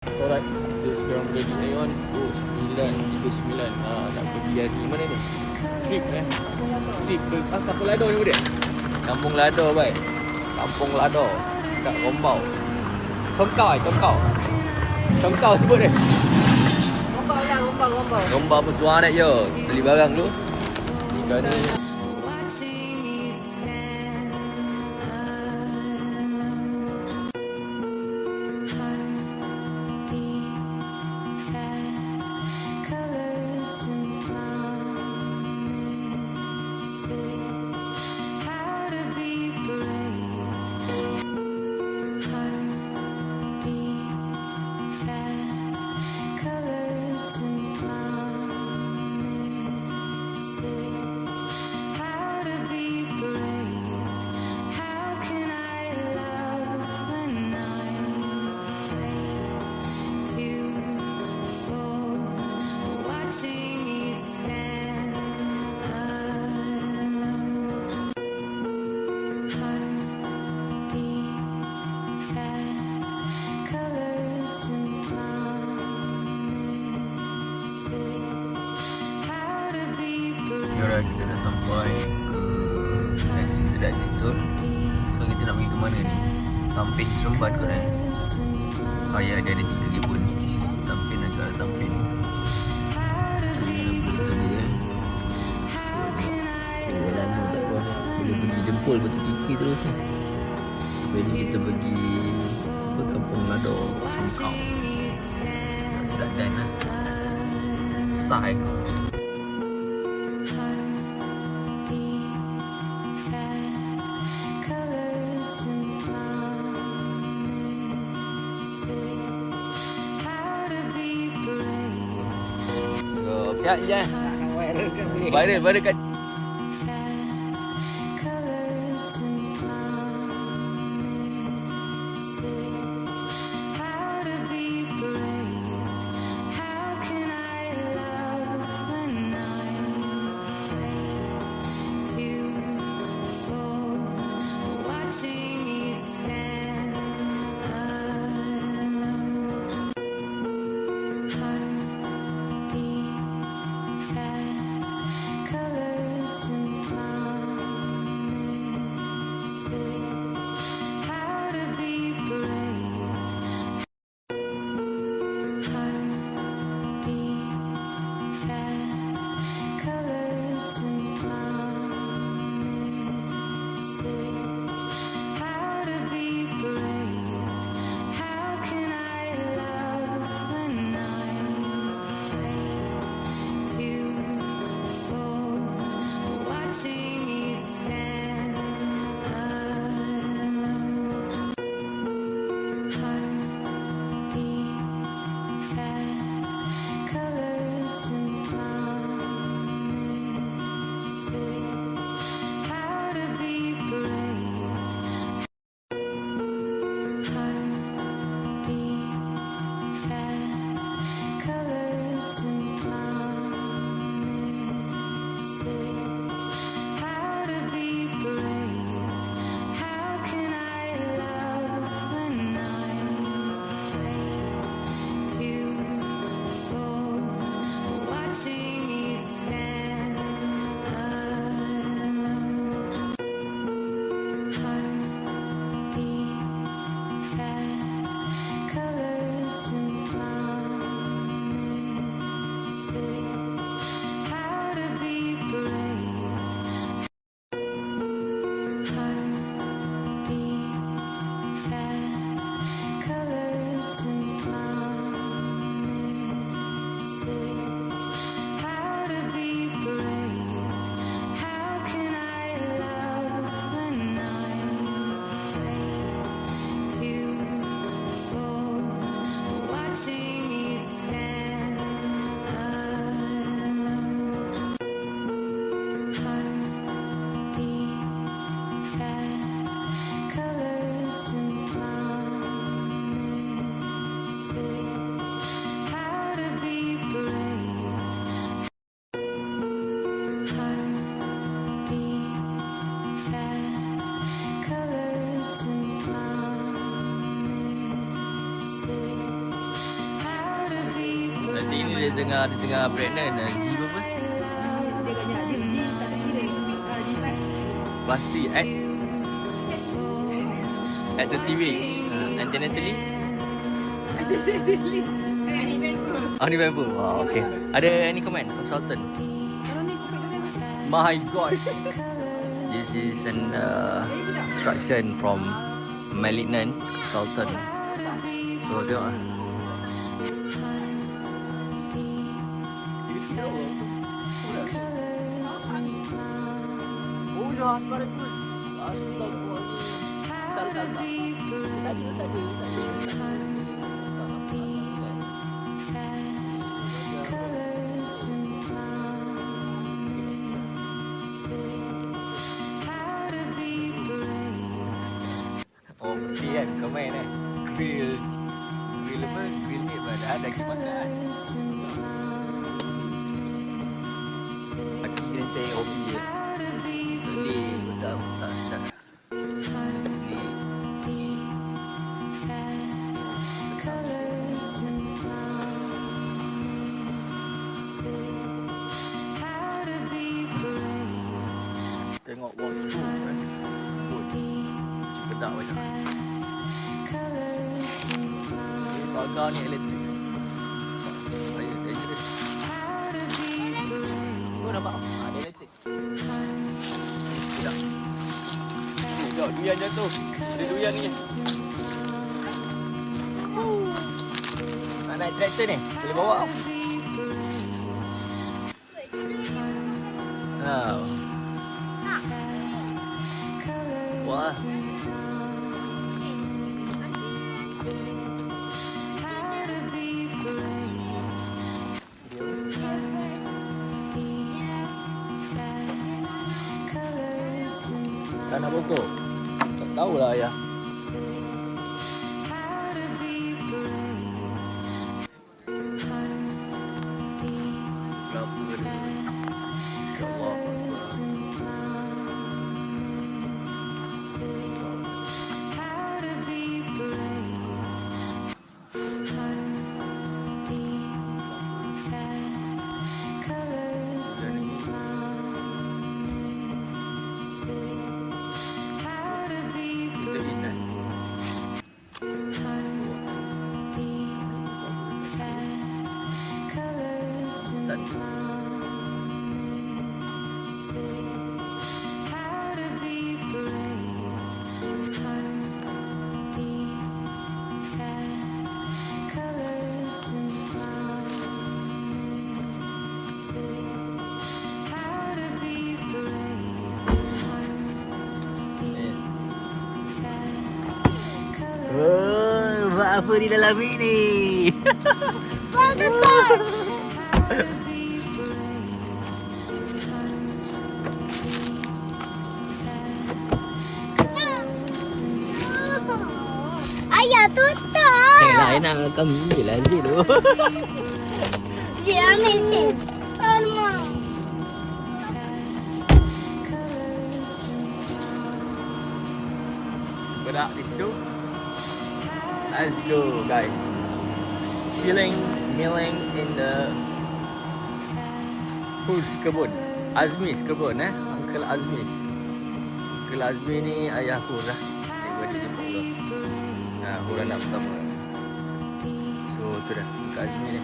Alright, kita sekarang berada di Aeon 2939. Nak pergi di mana ni? Strip Strip ke Kampung Lado ni boleh? Kampung Lado baik. Kampung Lado kat Rombau. Congkau sebut dia. Rombau. Rombau Pesuan nak je. Beli barang dulu. Sekarang ni sekarang kita dah sampai ke exit tol. So kita nak pergi ke mana ni? Tampin Seremban kot kan? Ya dia ada 3 kebun ni. Tampin agak Tampin. Betul ni kan? Lama tak keluar. Boleh pergi Jempol betul kiki terus ni. Lepas ni kita pergi ke Kampung Lado, Congkau. Sedap dan lah. Sah ekor. Siap je. Viral kat Ini dia tengah pregnant. G berapa? Pasti at 30 weeks. Antenatally? Ni bamboo. Oh, okay. Ada any comment? Consultant? My God. This is an instruction from Malignant Consultant. So, tengok lah. Oh, dah asparagus. Astagfirullahaladzim. Tak ada. Oh, beli kan? Kau main Grill apa? Grill meat pada ada daging makan. Aki kena cari hobi je. Jadi, tak start. Tengok walkthrough sedap banyak. Pagar ni elektrik. Saya dangerous. Kau nampak? Ada elektrik. Sedap. Tengok durian jatuh. Ada durian ni. Nak naik traktor ni? Boleh bawa. Wah. Tanah pokok. Tak tahulah ayah. Kelapa dia. InsyaAllah. Oh, buat apa di dalam ini? Ayah tutup. Saya nak rekam ni lah tu. Dia ambil Alma. Berak di situ. Let's go guys. Chilling, milling in the whose kebun? Azmi's kebun Uncle Azmi. Uncle Azmi ni ayah aku lah. Adik-adik jemput orang. Orang nak pertama. So tu dah Uncle Azmi ni.